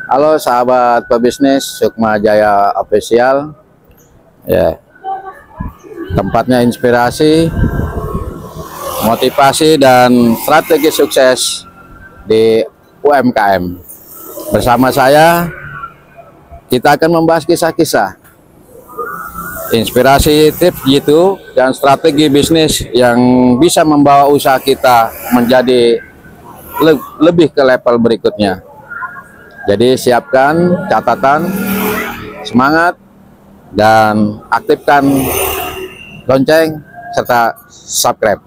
Halo sahabat pebisnis Sukma Jaya Official. Ya, tempatnya inspirasi, motivasi dan strategi sukses di UMKM. Bersama saya, kita akan membahas kisah-kisah inspirasi, tips gitu, dan strategi bisnis yang bisa membawa usaha kita menjadi lebih ke level berikutnya. Jadi siapkan catatan, semangat, dan aktifkan lonceng serta subscribe.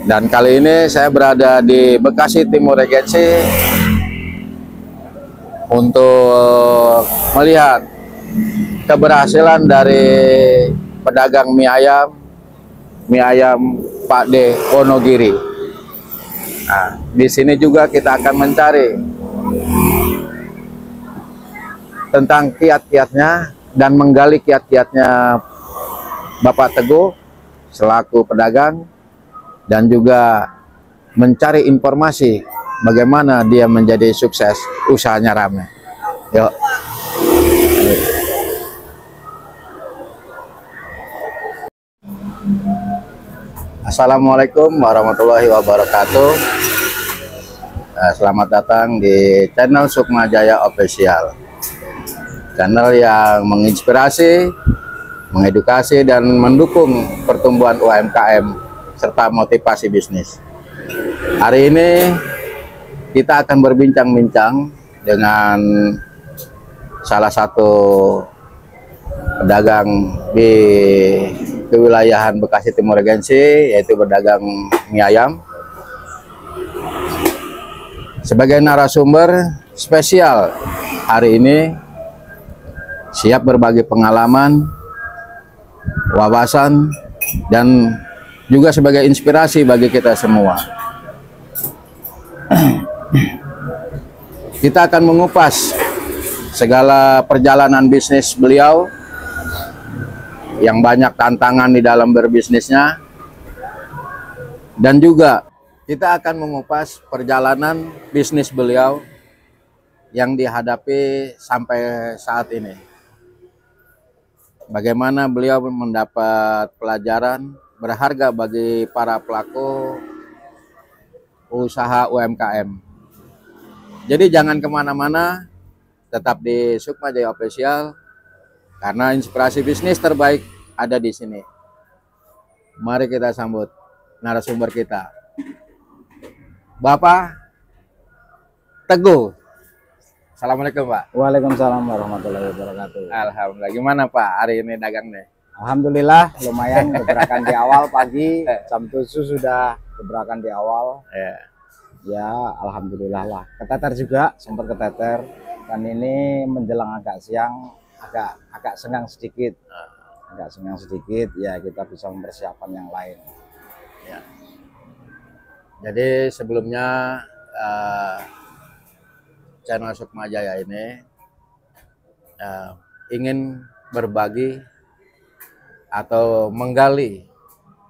Dan kali ini saya berada di Bekasi Timur Regency untuk melihat keberhasilan dari pedagang mie ayam Pak D Wonogiri. Nah, di sini juga kita akan mencari tentang kiat-kiatnya dan menggali kiat-kiatnya Bapak Teguh selaku pedagang, dan juga mencari informasi bagaimana dia menjadi sukses usahanya ramai. Yuk. Assalamualaikum warahmatullahi wabarakatuh. Selamat datang di channel Sukma Jaya Official, channel yang menginspirasi, mengedukasi, dan mendukung pertumbuhan UMKM serta motivasi bisnis. Hari ini kita akan berbincang-bincang dengan salah satu pedagang di kewilayahan Bekasi Timur Regency, yaitu pedagang mie ayam. Sebagai narasumber spesial hari ini, siap berbagi pengalaman, wawasan, dan juga sebagai inspirasi bagi kita semua. Kita akan mengupas segala perjalanan bisnis beliau yang banyak tantangan di dalam berbisnisnya, dan juga kita akan mengupas perjalanan bisnis beliau yang dihadapi sampai saat ini. Bagaimana beliau mendapat pelajaran berharga bagi para pelaku usaha UMKM. Jadi jangan kemana-mana, tetap di Sukma Jaya Official, karena inspirasi bisnis terbaik ada di sini. Mari kita sambut narasumber kita, Bapak Teguh. Assalamualaikum, Pak. Waalaikumsalam warahmatullahi wabarakatuh. Alhamdulillah. Gimana, Pak, hari ini dagang nih? Alhamdulillah lumayan, gebrakan di awal pagi jam 7 sudah gebrakan di awal. Ya, alhamdulillah lah. Keteter juga, sempat keteter. Dan ini menjelang agak siang, agak senggang sedikit. Ya kita bisa mempersiapkan yang lain. Ya. Jadi sebelumnya channel Sukma Jaya ini ingin berbagi atau menggali,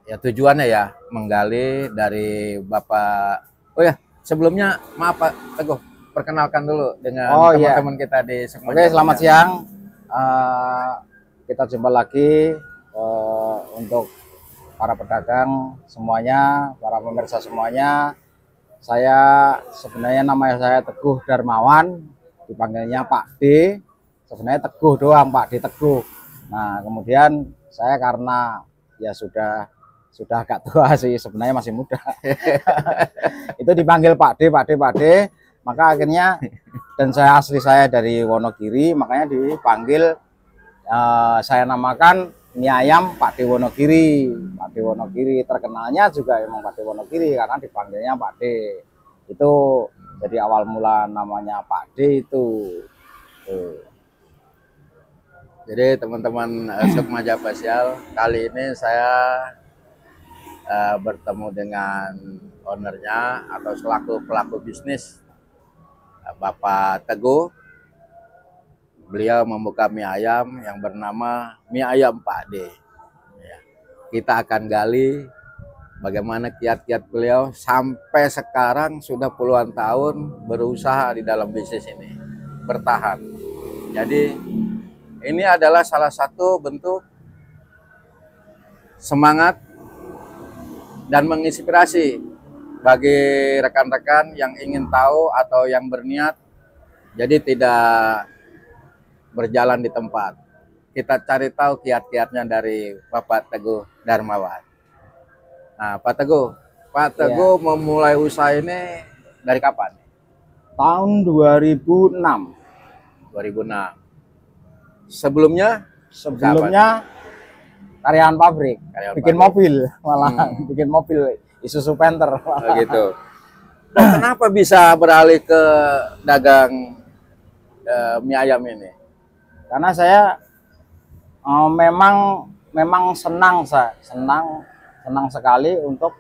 ya tujuannya ya menggali dari Bapak. Oh ya, sebelumnya maaf Pak Teguh, perkenalkan dulu dengan teman-teman kita di Sukma Jaya. Oke, selamat siang. Kita jumpa lagi untuk para pedagang semuanya, para pemirsa semuanya. Saya sebenarnya namanya saya Teguh Darmawan, dipanggilnya Pak D. Sebenarnya Teguh doang, Pak D Teguh. Nah, kemudian saya karena ya sudah agak tua sih, sebenarnya masih muda. Itu dipanggil Pak D, maka akhirnya, dan saya asli saya dari Wonogiri, makanya dipanggil, saya namakan mie ayam Pak D Wonogiri. Pak D Wonogiri terkenalnya juga emang Pak D Wonogiri karena dipanggilnya Pak D. Itu jadi awal mula namanya Pak D itu. Jadi teman-teman Sukma Jaya Official, kali ini saya bertemu dengan ownernya atau selaku pelaku bisnis, Bapak Teguh. Beliau membuka mie ayam yang bernama mie ayam Pak D. Ya. Kita akan gali bagaimana kiat-kiat beliau sampai sekarang sudah puluhan tahun berusaha di dalam bisnis ini. bertahan. Jadi ini adalah salah satu bentuk semangat dan menginspirasi bagi rekan-rekan yang ingin tahu atau yang berniat, jadi tidak berjalan di tempat. Kita cari tahu kiat-kiatnya dari Bapak Teguh Darmawan. Nah, Pak Teguh memulai usaha ini dari kapan? Tahun 2006. 2006. Sebelumnya karyawan pabrik, bikin mobil, malah bikin mobil Isuzu Panther. Oh, gitu. Dan kenapa bisa beralih ke dagang mie ayam ini? Karena saya memang senang sekali untuk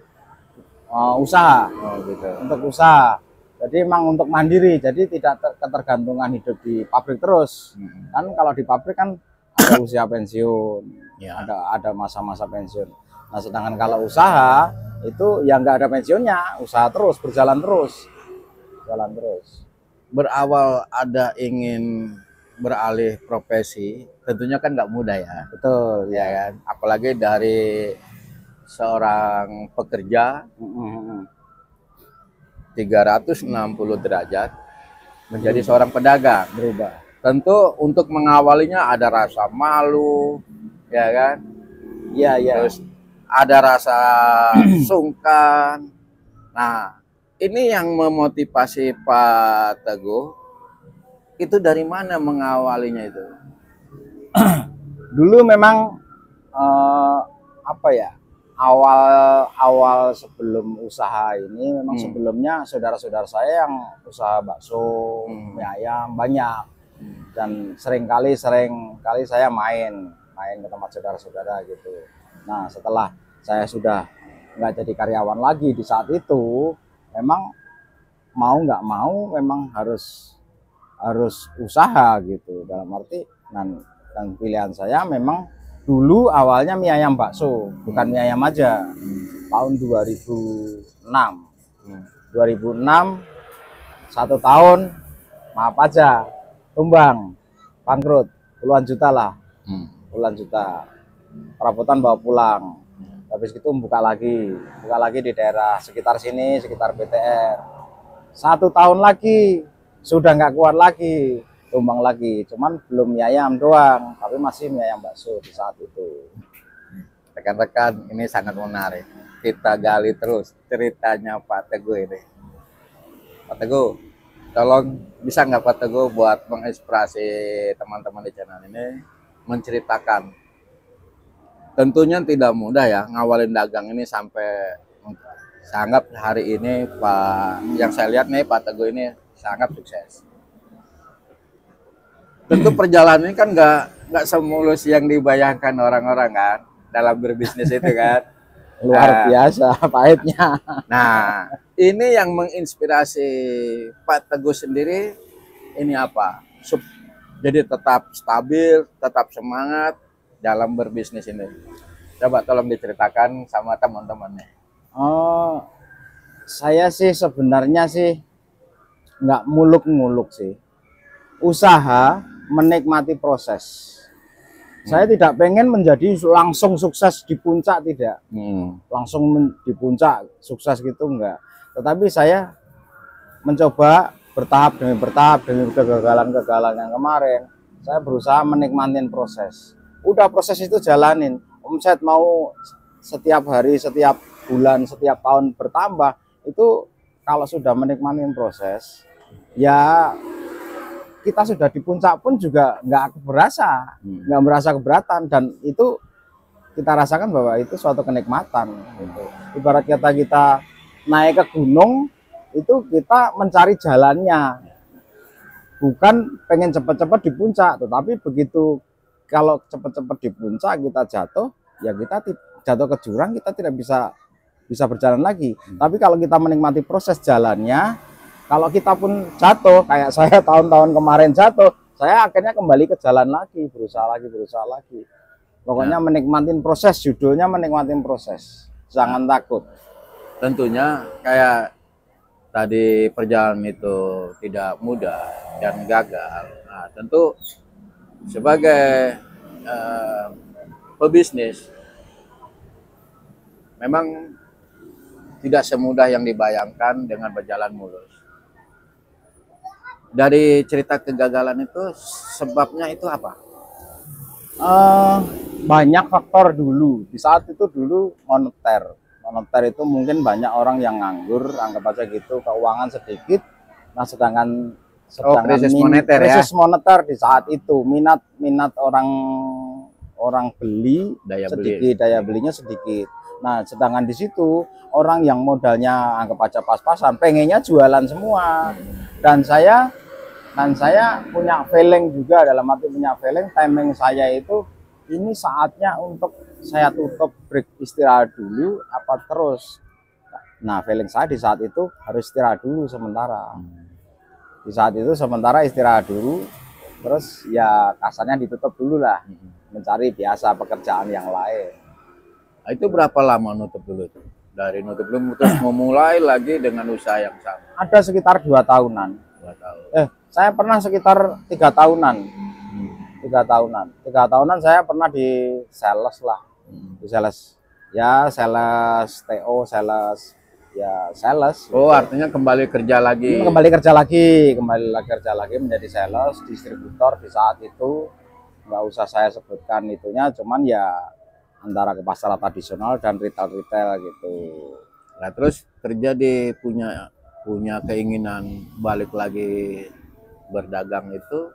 usaha. Oh, gitu. Untuk usaha. Jadi memang untuk mandiri, jadi tidak ketergantungan hidup di pabrik terus. Kan kalau di pabrik kan ada usia pensiun, Ya. ada masa-masa pensiun. Nah, sedangkan kalau usaha itu ya nggak ada pensiunnya, usaha terus, berjalan terus. Berawal ada ingin beralih profesi, tentunya kan nggak mudah ya. Betul, Ya kan? Apalagi dari seorang pekerja 360 derajat menjadi seorang pedagang. berubah. Tentu untuk mengawalinya ada rasa malu, ya kan? Iya, iya. Terus ada rasa sungkan. Nah, ini yang memotivasi Pak Teguh. Itu dari mana mengawalinya itu? Dulu memang apa ya? Awal sebelum usaha ini memang sebelumnya saudara-saudara saya yang usaha bakso, mie ayam banyak. Dan sering kali saya main ke tempat saudara-saudara gitu. Nah, setelah saya sudah nggak jadi karyawan lagi di saat itu, memang mau nggak mau memang harus usaha gitu, dalam arti dan pilihan saya memang dulu awalnya mie ayam bakso, bukan mie ayam aja. Tahun 2006 1 tahun maaf aja tumbang, bangkrut, puluhan juta lah, puluhan juta, perabotan bawa pulang. Habis itu buka lagi di daerah sekitar sini, sekitar BTR. 1 tahun lagi sudah nggak kuat lagi, tumbang lagi, cuman belum mie ayam doang, tapi masih mie ayam bakso di saat itu. Rekan-rekan, ini sangat menarik. Kita gali terus ceritanya Pak Teguh ini. Pak Teguh, tolong bisa nggak Pak Teguh buat menginspirasi teman-teman di channel ini menceritakan. Tentunya tidak mudah ya ngawalin dagang ini sampai saya anggap hari ini yang saya lihat nih Pak Teguh ini sangat sukses. Tentu perjalanan ini kan nggak semulus yang dibayangkan orang-orang kan dalam berbisnis itu kan. Luar biasa pahitnya. Nah, ini yang menginspirasi Pak Teguh sendiri ini apa? Jadi tetap stabil, tetap semangat dalam berbisnis ini. Coba tolong diceritakan sama teman-temannya. Oh, saya sih sebenarnya sih nggak muluk-muluk sih. Usaha menikmati proses. Saya tidak pengen menjadi langsung sukses di puncak, tidak. Langsung di puncak sukses gitu enggak. Tetapi saya mencoba bertahap demi kegagalan-kegagalan yang kemarin. Saya berusaha menikmati proses. Udah proses itu jalanin. Omset mau setiap hari, setiap bulan, setiap tahun bertambah. Itu kalau sudah menikmati proses, ya kita sudah di puncak pun juga nggak merasa keberatan, dan itu kita rasakan bahwa itu suatu kenikmatan gitu. Ibarat kita naik ke gunung itu kita mencari jalannya, bukan pengen cepet-cepet di puncak, tetapi begitu kalau cepet-cepet di puncak kita jatuh, ya kita jatuh ke jurang, kita tidak bisa berjalan lagi. Tapi kalau kita menikmati proses jalannya, kalau kita pun jatuh, kayak saya tahun-tahun kemarin jatuh, saya akhirnya kembali ke jalan lagi, berusaha lagi. Pokoknya menikmatin proses, judulnya menikmatin proses. Jangan takut. Tentunya kayak tadi perjalanan itu tidak mudah dan gagal. Nah, tentu sebagai pebisnis memang tidak semudah yang dibayangkan dengan berjalan mulus. Dari cerita kegagalan itu sebabnya itu apa? Banyak faktor dulu. Di saat itu dulu moneter itu mungkin banyak orang yang nganggur, anggap aja gitu, keuangan sedikit. Nah, sedangkan Krisis moneter ya. krisis moneter di saat itu minat orang beli Daya sedikit, daya belinya sedikit. Nah, sedangkan di situ orang yang modalnya anggap aja pas-pasan, pengennya jualan semua. Dan saya punya feeling juga, dalam arti punya feeling timing saya itu ini saatnya untuk saya tutup, break, istirahat dulu apa terus. Nah, feeling saya di saat itu harus istirahat dulu sementara. Di saat itu sementara istirahat dulu, terus ya kasarnya ditutup dulu lah, mencari biasa pekerjaan yang lain. Nah, itu berapa lama nutup dulu itu? Dari nutup dulu terus memulai lagi dengan usaha yang sama. Ada sekitar 2 tahunan. 2 tahun. Saya pernah sekitar 3 tahunan. 3 tahunan. 3 tahunan saya pernah di sales lah. Di sales. Ya, sales TO, sales. Ya, sales. Oh, artinya kembali kerja lagi. Kembali kerja lagi menjadi sales, distributor di saat itu. Nggak usah saya sebutkan itunya, cuman ya antara ke pasar tradisional dan retail gitu. Nah, terus kerja punya keinginan balik lagi berdagang itu,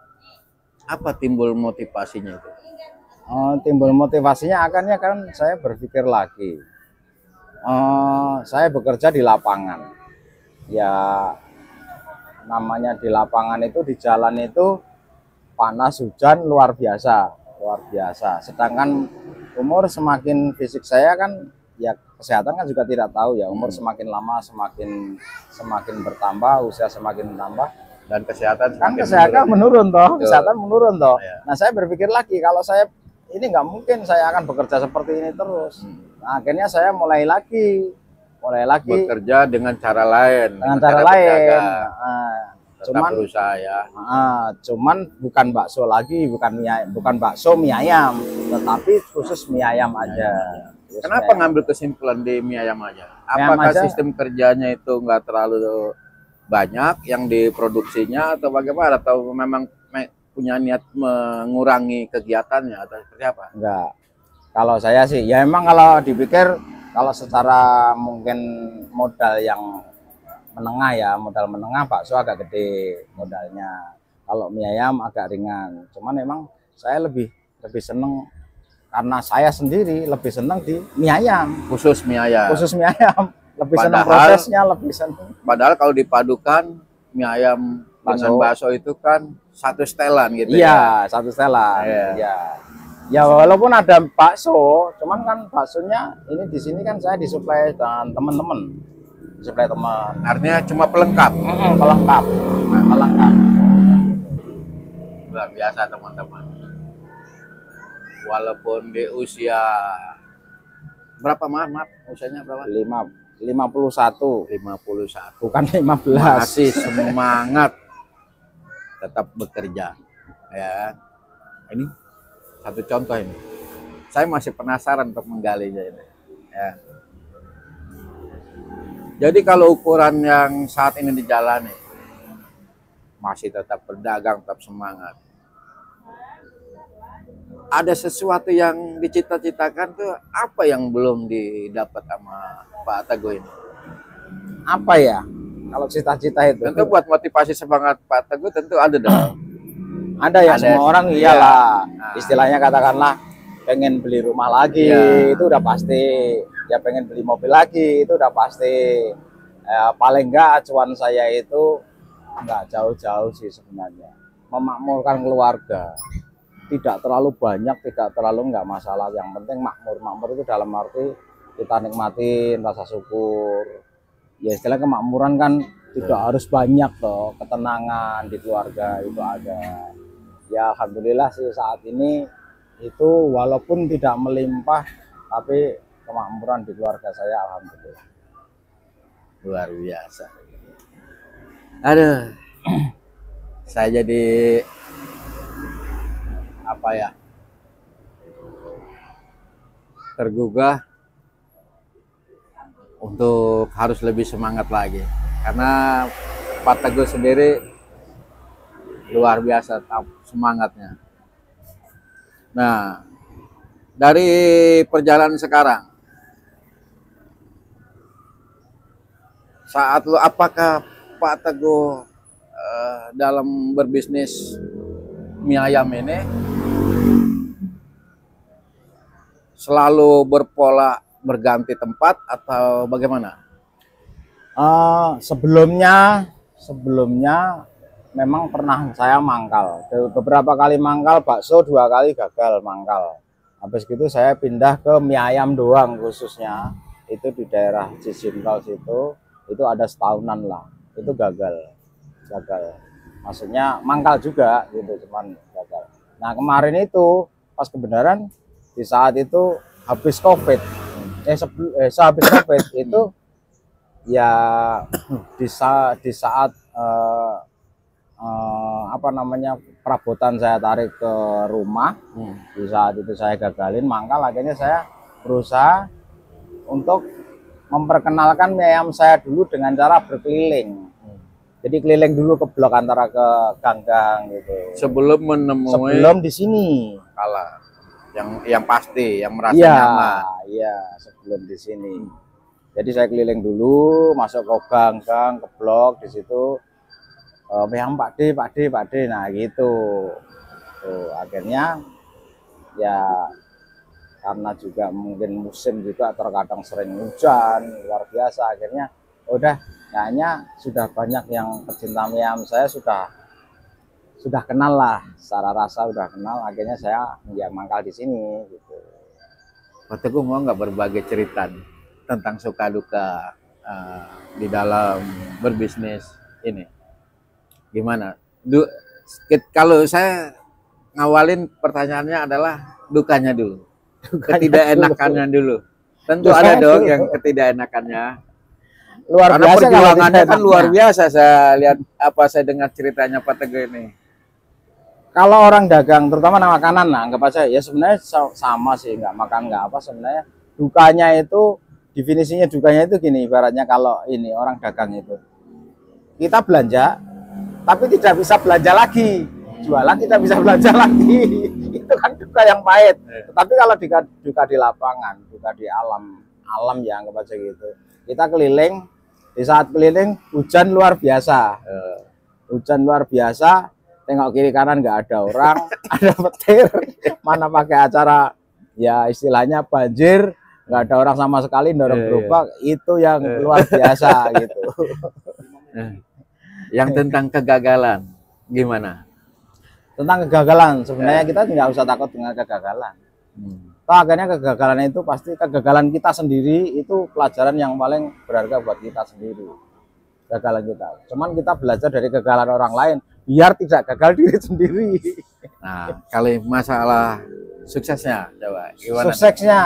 apa timbul motivasinya itu? Timbul motivasinya akannya kan saya berpikir lagi. Saya bekerja di lapangan. Ya, namanya di lapangan itu, di jalan itu panas hujan luar biasa. Sedangkan umur semakin, fisik saya kan ya, kesehatan kan juga tidak tahu ya, umur semakin lama semakin bertambah, usia semakin bertambah, Dan kesehatan kan kesehatan menurun toh. Ya. Nah, saya berpikir lagi, kalau saya ini nggak mungkin saya akan bekerja seperti ini terus. Nah, akhirnya saya mulai lagi bekerja dengan cara lain, dengan cara lain. cuman berusaha ya. Cuman bukan bakso lagi, bukan bakso mie ayam, tetapi khusus mie ayam aja. Kenapa ngambil kesimpulan di mie ayam aja? Apakah sistem kerjanya itu nggak terlalu banyak yang diproduksinya atau bagaimana? Atau memang punya niat mengurangi kegiatannya atau seperti apa? Enggak. Kalau saya sih, ya emang kalau dipikir, kalau secara mungkin modal yang menengah ya, modal menengah bakso agak gede modalnya. Kalau mie ayam agak ringan. Cuman memang saya lebih seneng, karena saya sendiri lebih seneng di mie ayam. Khusus mie ayam. Lebih senang prosesnya, lebih senang. Padahal kalau dipadukan mie ayam dengan bakso itu kan satu setelan gitu. Iya, satu setelan. Iya. Ya walaupun ada bakso, cuman kan baksonya ini di sini kan saya disuplai dengan teman-teman. Disuplai teman. Artinya cuma pelengkap. Pelengkap. Luar biasa teman-teman. Walaupun di usia berapa, maaf usianya berapa? 51. Bukan 15. Masih semangat tetap bekerja. Ya. Ini satu contoh ini. Saya masih penasaran untuk menggalinya ini. Ya. Jadi kalau ukuran yang saat ini dijalani, masih tetap berdagang, tetap semangat. Ada sesuatu yang dicita-citakan tuh, apa yang belum didapat sama Pak Teguh ini? Apa ya? Kalau cita-cita itu. Tentu buat motivasi semangat Pak Teguh tentu ada dong. Ada ya, semua orang iyalah. Nah. Istilahnya katakanlah pengen beli rumah lagi, itu udah pasti. Ya pengen beli mobil lagi, itu udah pasti. Paling enggak acuan saya itu enggak jauh-jauh sih sebenarnya. Memakmurkan keluarga. Tidak terlalu banyak, tidak terlalu enggak masalah. Yang penting makmur itu dalam arti kita nikmatin rasa syukur. Ya istilah kemakmuran kan tidak harus banyak toh, ketenangan di keluarga itu ada. Ya alhamdulillah sih saat ini itu walaupun tidak melimpah, tapi kemakmuran di keluarga saya alhamdulillah. Luar biasa. Aduh, saya jadi apa ya? Tergugah untuk harus lebih semangat lagi. Karena Pak Teguh sendiri luar biasa semangatnya. Nah, dari perjalanan sekarang, saat lu apakah Pak Teguh dalam berbisnis mie ayam ini selalu berpola berganti tempat atau bagaimana? Sebelumnya memang pernah saya mangkal. Beberapa kali mangkal bakso, 2 kali gagal mangkal. Habis gitu saya pindah ke mie ayam doang khususnya. Itu di daerah Cisintol situ, itu ada setahunan lah. Itu gagal. Maksudnya mangkal juga gitu, cuman gagal. Nah, kemarin itu pas kebenaran di saat itu habis Covid. Sehabis Covid itu ya di saat apa namanya perabotan saya tarik ke rumah. Di saat itu saya gagalin mangkal, akhirnya saya berusaha untuk memperkenalkan mie ayam saya dulu dengan cara berkeliling. Jadi keliling dulu ke blok antara ke gang-gang gitu. Sebelum di sini kalah yang pasti yang merasa iya, nyaman. Iya, sebelum di sini. Jadi saya keliling dulu, masuk ke gang-gang, ke blok di situ. Yang Pak D, nah gitu. Tuh, akhirnya ya karena juga mungkin musim juga terkadang sering hujan luar biasa, akhirnya udah kayaknya sudah banyak yang pecinta mie ayam saya sudah kenal lah, secara rasa udah kenal, akhirnya saya ya mangkal di sini gitu. Pak Teguh mau nggak berbagi cerita nih tentang suka duka di dalam berbisnis ini? Gimana? Kalau saya ngawalin pertanyaannya adalah dukanya dulu, ketidakenakannya dulu. Tentu ada dong yang ketidakenakannya. Luar Karena biasa perjuangannya kan luar biasa. Saya lihat saya dengar ceritanya Pak Teguh ini. Kalau orang dagang, terutama makanan, nah, anggap aja ya sebenarnya sama sih, nggak makan nggak apa, sebenarnya dukanya itu, definisinya dukanya itu gini, ibaratnya kalau ini orang dagang itu, kita belanja, tapi tidak bisa belanja lagi, jualan tidak bisa belanja lagi, itu kan duka yang pahit. Tapi kalau duka di lapangan, duka di alam ya anggap aja gitu. Kita keliling, di saat keliling hujan luar biasa, tengok kiri kanan nggak ada orang, ada petir, mana pakai acara ya istilahnya banjir, nggak ada orang sama sekali, dorong gerobak, itu yang luar biasa gitu. Yang tentang kegagalan gimana? Tentang kegagalan sebenarnya kita nggak usah takut dengan kegagalan. Toh akhirnya kegagalan itu pasti kegagalan kita sendiri, itu pelajaran yang paling berharga buat kita sendiri. Kegagalan kita, cuman kita belajar dari kegagalan orang lain biar tidak gagal diri sendiri. Nah, kalau masalah suksesnya coba gimana? Suksesnya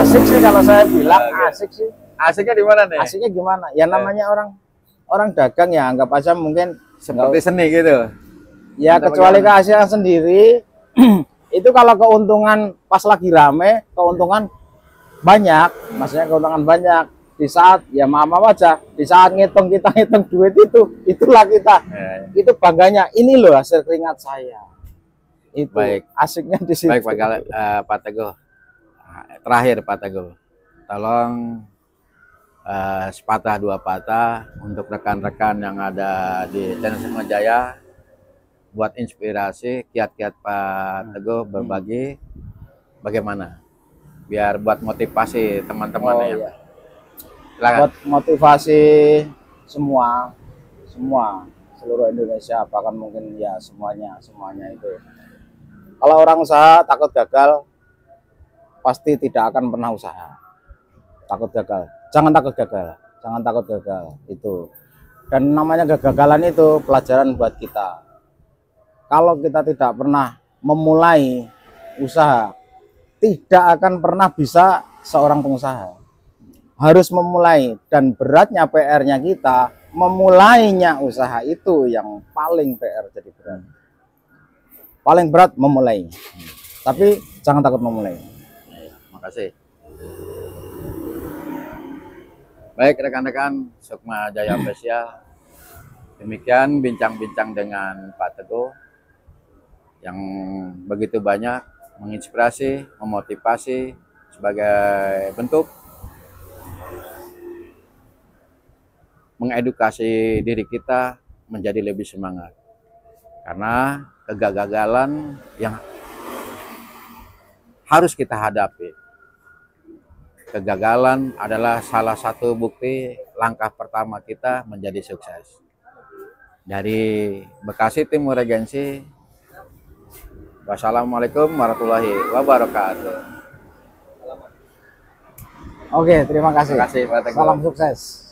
asik sih kalau saya bilang. Asik sih. Asiknya di mana nih? Asiknya gimana? Ya namanya orang dagang ya, anggap aja mungkin seperti seni gitu. Ya kecuali keasikan sendiri. Itu kalau keuntungan pas lagi rame, keuntungan banyak, maksudnya keuntungan banyak. Di saat ya maaf aja, di saat kita ngitung duit itulah kita. Itu bangganya, ini loh hasil keringat saya. Itu baik. Asiknya di situ. Baik Pak Teguh. Terakhir Pak Teguh, tolong sepatah dua patah untuk rekan-rekan yang ada di Channel Semua Jaya, buat inspirasi kiat-kiat Pak Teguh berbagi bagaimana biar buat motivasi teman-teman ya. Buat motivasi semua seluruh Indonesia, bahkan mungkin ya semuanya itu. Kalau orang usaha takut gagal, pasti tidak akan pernah usaha. Takut gagal, jangan takut gagal itu. Dan namanya kegagalan itu pelajaran buat kita. Kalau kita tidak pernah memulai usaha, tidak akan pernah bisa seorang pengusaha. Harus memulai, dan beratnya PR-nya kita memulainya usaha itu yang paling PR jadi berat. Paling berat memulai. Tapi jangan takut memulai. Makasih. Baik rekan-rekan Sukma Jaya Pesya, demikian bincang-bincang dengan Pak Teguh yang begitu banyak menginspirasi, memotivasi sebagai bentuk mengedukasi diri kita menjadi lebih semangat. Karena kegagalan yang harus kita hadapi. Kegagalan adalah salah satu bukti langkah pertama kita menjadi sukses. Dari Bekasi Timur Regensi, wassalamualaikum warahmatullahi wabarakatuh. Oke, terima kasih. Terima kasih Pak Teguh. Salam sukses.